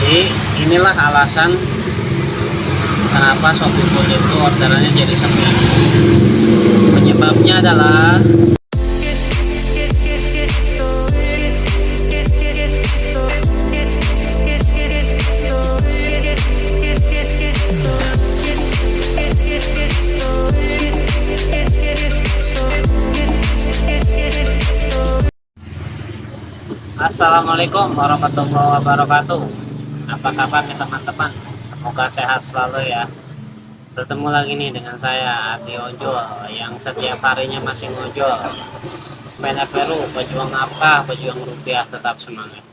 Jadi inilah alasan kenapa Shopee Food itu orderannya jadi sepi. Penyebabnya adalah Assalamualaikum warahmatullahi wabarakatuh. Apa kabar nih teman-teman? Semoga sehat selalu ya. Bertemu lagi nih dengan saya Adi Ojol yang setiap harinya masih ngojol. Sepeda Peru, pejuang nafkah, pejuang rupiah, tetap semangat.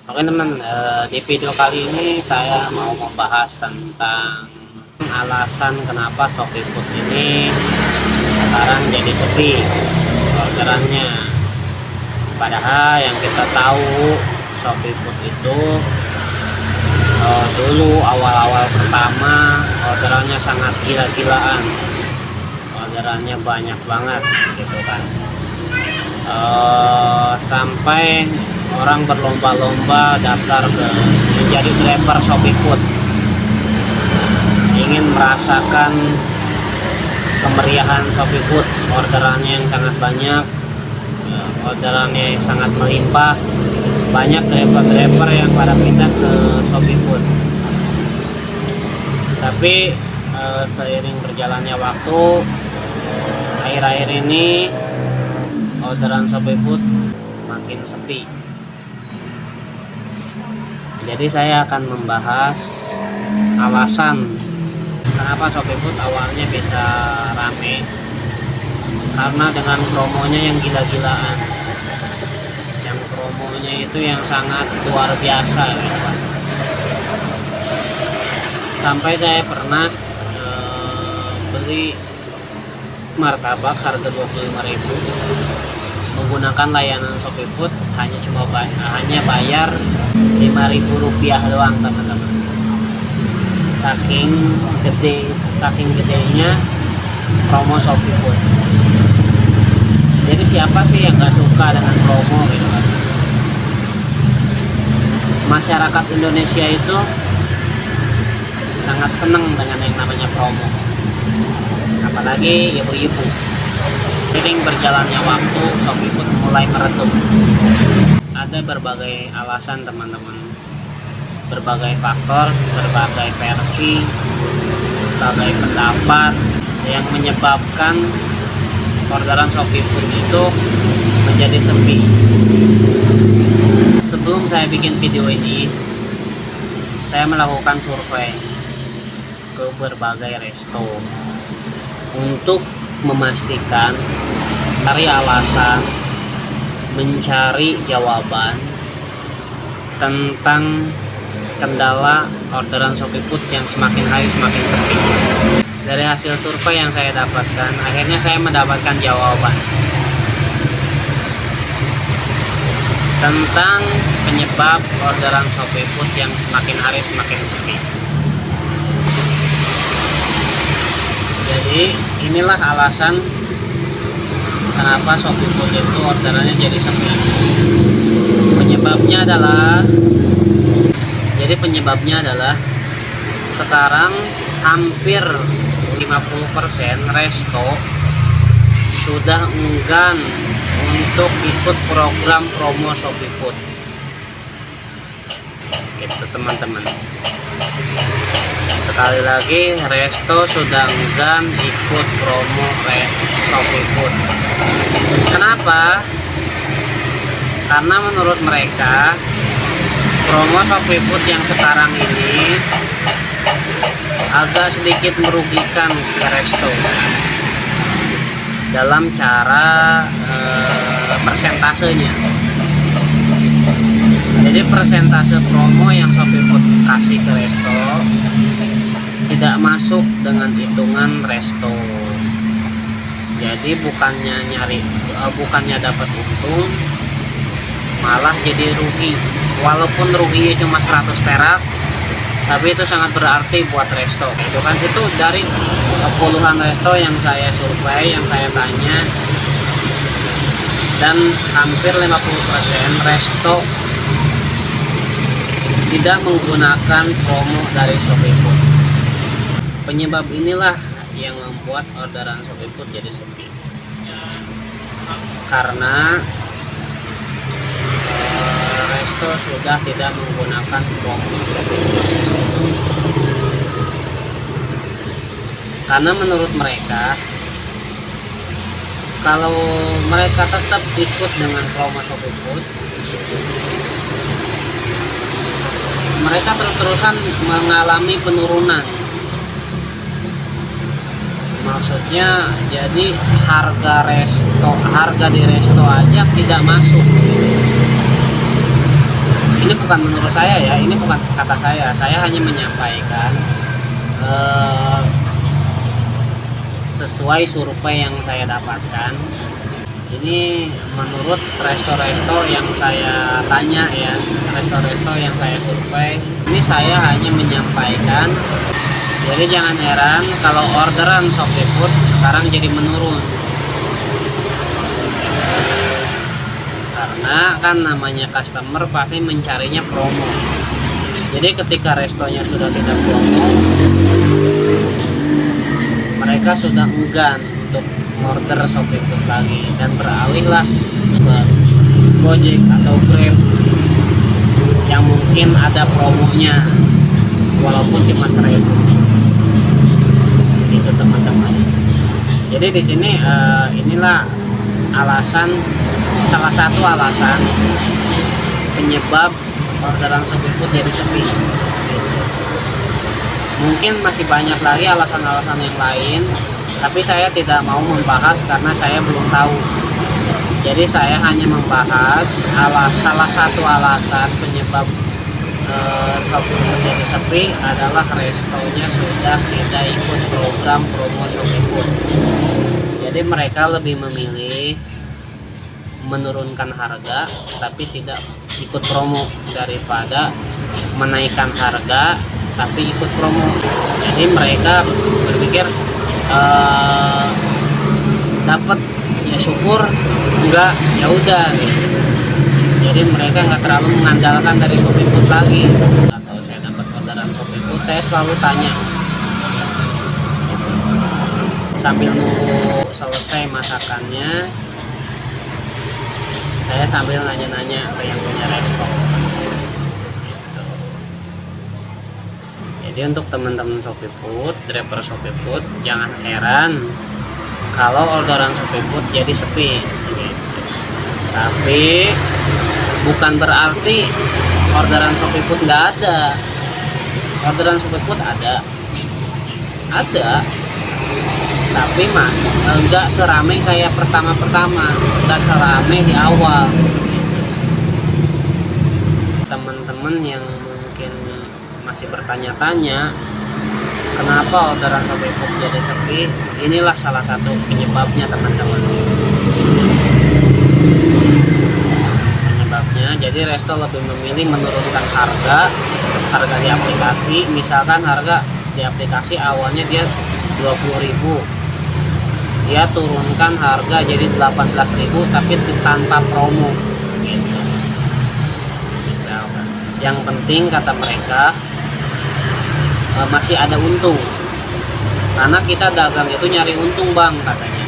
Oke teman, di video kali ini saya mau membahas tentang alasan kenapa Shopee Food ini sekarang jadi sepi orderannya. Padahal yang kita tahu Shopee Food itu dulu awal-awal pertama orderannya sangat gila-gilaan, orderannya banyak banget gitu kan, sampai orang berlomba-lomba daftar ke menjadi driver Shopee Food, ingin merasakan kemeriahan Shopee Food, orderannya yang sangat banyak, orderannya yang sangat melimpah. Banyak driver-driver yang pada pindah ke Shopee Food. Tapi seiring berjalannya waktu, akhir-akhir ini orderan Shopee Food makin sepi. Jadi saya akan membahas alasan kenapa Shopee Food awalnya bisa rame, karena dengan promonya yang gila-gilaan, yang promonya itu yang sangat luar biasa gitu kan. Sampai saya pernah beli martabak harga 25.000 menggunakan layanan Shopee Food, hanya bayar 5.000 rupiah doang teman-teman. Saking gedenya promo Shopee Food. Jadi siapa sih yang nggak suka dengan promo gitu kan? Masyarakat Indonesia itu sangat seneng dengan yang namanya promo, apalagi ibu-ibu. Seiring berjalannya waktu, Shopee Food mulai meredup. Ada berbagai alasan teman-teman, berbagai faktor, berbagai versi, berbagai pendapat yang menyebabkan orderan Shopee Food itu menjadi sepi. Sebelum saya bikin video ini, saya melakukan survei ke berbagai resto untuk memastikan, cari alasan, mencari jawaban tentang kendala orderan Shopee Food yang semakin hari semakin sepi. Dari hasil survei yang saya dapatkan, akhirnya saya mendapatkan jawaban tentang penyebab orderan Shopee Food yang semakin hari semakin sepi. Jadi inilah alasan kenapa Shopee Food itu orderannya jadi sepi. Penyebabnya adalah sekarang hampir 50% resto sudah enggan untuk ikut program promo Shopee Food. Gitu teman-teman. Sekali lagi, resto sudah enggan ikut promo Shopee Food. Kenapa? Karena menurut mereka promo Shopee Food yang sekarang ini agak sedikit merugikan ke resto dalam cara persentasenya. Jadi persentase promo yang Shopee Food kasih ke resto tidak masuk dengan hitungan resto. Jadi bukannya dapat untung, malah jadi rugi. Walaupun ruginya cuma 100 perak, tapi itu sangat berarti buat resto. Itu kan, itu dari puluhan resto yang saya survei, yang saya tanya, dan hampir 50% resto tidak menggunakan promo dari ShopeeFood. Penyebab inilah yang membuat orderan ShopeeFood jadi sepi, karena resto sudah tidak menggunakan promo ShopeeFood. Karena menurut mereka, kalau mereka tetap ikut dengan promo ShopeeFood, mereka terus-terusan mengalami penurunan. Maksudnya jadi harga di resto aja tidak masuk. Ini bukan menurut saya ya, ini bukan kata saya hanya menyampaikan sesuai survei yang saya dapatkan. Ini menurut resto-resto yang saya tanya ya, resto-resto yang saya survei. Ini saya hanya menyampaikan. Jadi jangan heran kalau orderan ShopeeFood sekarang jadi menurun. Karena kan namanya customer pasti mencarinya promo. Jadi ketika restonya sudah tidak promo, mereka sudah enggan untuk order ShopeeFood lagi dan beralihlah ke Gojek atau Grab yang mungkin ada promonya walaupun cuma 1.000. Itu teman-teman. Jadi di sini inilah salah satu alasan penyebab orderan ShopeeFood jadi sepi. Mungkin masih banyak lagi alasan-alasan yang lain, tapi saya tidak mau membahas karena saya belum tahu. Jadi saya hanya membahas salah satu alasan penyebab ShopeeFood jadi sepi adalah restonya sudah tidak ikut program promo ShopeeFood. Jadi mereka lebih memilih menurunkan harga tapi tidak ikut promo daripada menaikkan harga tapi ikut promo. Jadi mereka berpikir dapat ya syukur, enggak ya udah gitu. Jadi mereka nggak terlalu mengandalkan dari ShopeeFood lagi. Atau saya dapat orderan ShopeeFood, saya selalu tanya sambil nunggu selesai masakannya, saya sambil nanya-nanya ke yang punya resto. Jadi untuk teman-teman ShopeeFood, driver ShopeeFood, jangan heran kalau orderan ShopeeFood jadi sepi. Tapi bukan berarti orderan ShopeeFood nggak ada. Orderan ShopeeFood ada, tapi mas nggak seramai kayak pertama-pertama, nggak seramai di awal. Teman-teman yang mungkin masih bertanya-tanya kenapa orderan ShopeeFood jadi sepi, inilah salah satu penyebabnya teman-teman. Jadi resto lebih memilih menurunkan harga di aplikasi. Misalkan harga di aplikasi awalnya dia 20.000, dia turunkan harga jadi 18.000 tapi tanpa promo gitu. Misalkan yang penting kata mereka masih ada untung, karena kita dagang itu nyari untung bang katanya.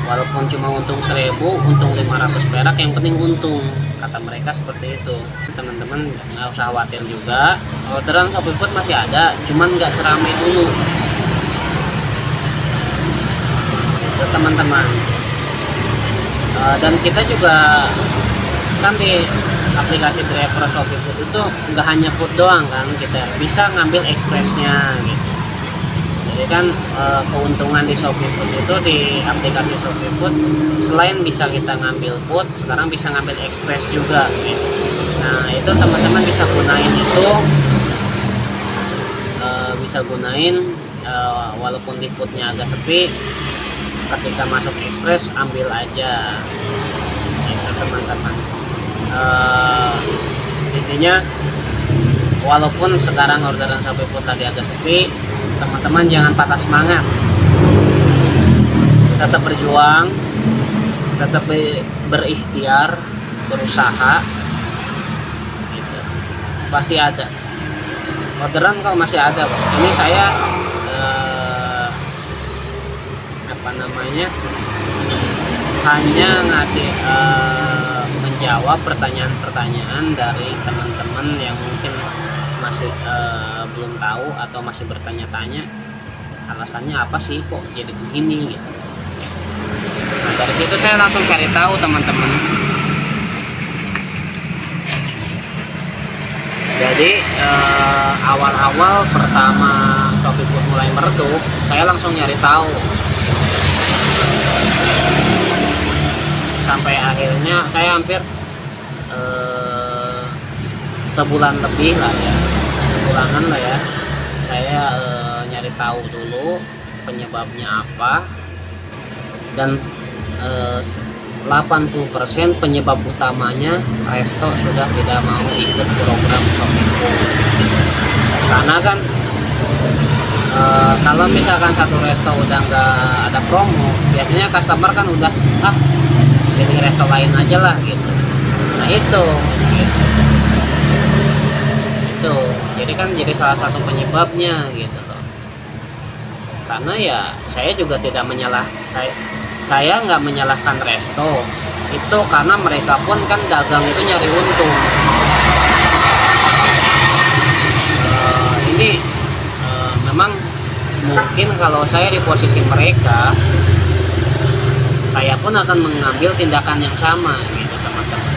Walaupun cuma untung 1.000, untung 500 perak, yang penting untung, kata mereka seperti itu. Teman-teman nggak usah khawatir juga, orderan ShopeeFood masih ada, cuman nggak seramai dulu itu teman-teman. Dan kita juga kan di aplikasi driver ShopeeFood itu nggak hanya food doang kan, kita bisa ngambil expressnya gitu. Jadi kan keuntungan di ShopeeFood itu, di aplikasi ShopeeFood, selain bisa kita ngambil food, sekarang bisa ngambil express juga gitu. Nah itu teman-teman bisa gunain itu, walaupun di foodnya agak sepi, ketika masuk express ambil aja gitu teman-teman. Intinya walaupun sekarang orderan ShopeeFood tadi agak sepi, teman-teman jangan patah semangat, tetap berjuang, tetap berikhtiar, berusaha gitu. pasti ada. Orderan kalau masih ada kok. Ini saya apa namanya, hanya ngasih menjawab pertanyaan-pertanyaan dari teman-teman yang mungkin masih belum tahu atau masih bertanya-tanya alasannya apa sih kok jadi begini gitu. Nah, dari situ saya langsung cari tahu teman-teman. Jadi awal-awal pertama Shopee Food mulai meredup, saya langsung nyari tahu. Sampai akhirnya saya hampir sebulan lebih lah ya, sebulanan lah ya, saya nyari tahu dulu penyebabnya apa, dan 80% penyebab utamanya resto sudah tidak mau ikut program Shopee Food. Karena kan kalau misalkan satu resto udah nggak ada promo, biasanya customer kan udah pilih resto lain aja lah gitu. Nah itu jadi kan jadi salah satu penyebabnya gitu loh. Karena ya saya juga tidak saya nggak menyalahkan resto itu, karena mereka pun kan dagang itu nyari untung. Ini memang mungkin kalau saya di posisi mereka, saya pun akan mengambil tindakan yang sama gitu teman-teman.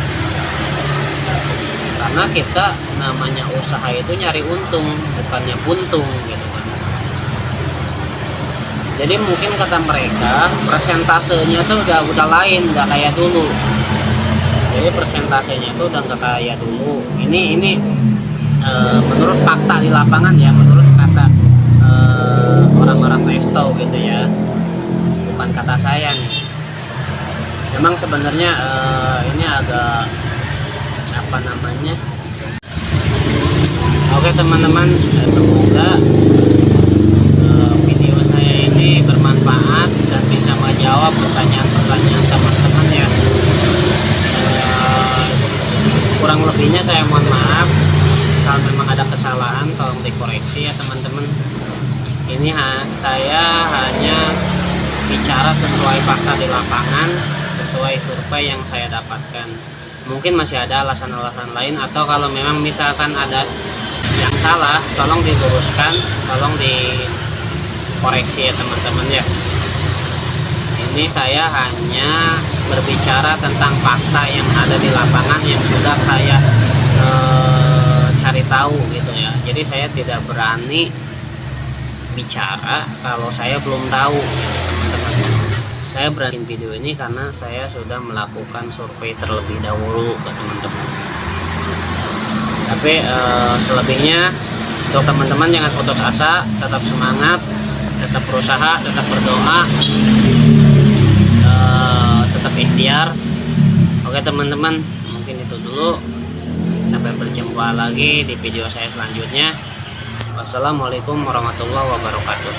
Karena kita namanya usaha itu nyari untung, bukannya buntung gitu kan. Jadi mungkin kata mereka persentasenya tuh udah lain, udah kayak dulu. Jadi persentasenya tuh udah nggak kayak dulu. Ini menurut fakta di lapangan ya, menurut kata orang-orang resto gitu ya, bukan kata saya nih. Memang sebenarnya ini agak apa namanya. Oke teman-teman, semoga video saya ini bermanfaat dan bisa menjawab pertanyaan-pertanyaan teman-teman ya. Kurang lebihnya saya mohon maaf. Kalau memang ada kesalahan tolong dikoreksi ya teman-teman. Ini saya hanya bicara sesuai fakta di lapangan, sesuai survei yang saya dapatkan. Mungkin masih ada alasan-alasan lain, atau kalau memang misalkan ada yang salah tolong diluruskan, tolong dikoreksi ya teman-teman ya. Ini saya hanya berbicara tentang fakta yang ada di lapangan yang sudah saya cari tahu gitu ya. Jadi saya tidak berani bicara kalau saya belum tahu teman-teman. Saya berani video ini karena saya sudah melakukan survei terlebih dahulu ke teman-teman. Tapi selebihnya untuk teman-teman jangan putus asa, tetap semangat, tetap berusaha, tetap berdoa, tetap ikhtiar. Oke teman-teman, mungkin itu dulu. Sampai berjumpa lagi di video saya selanjutnya. Wassalamualaikum warahmatullahi wabarakatuh.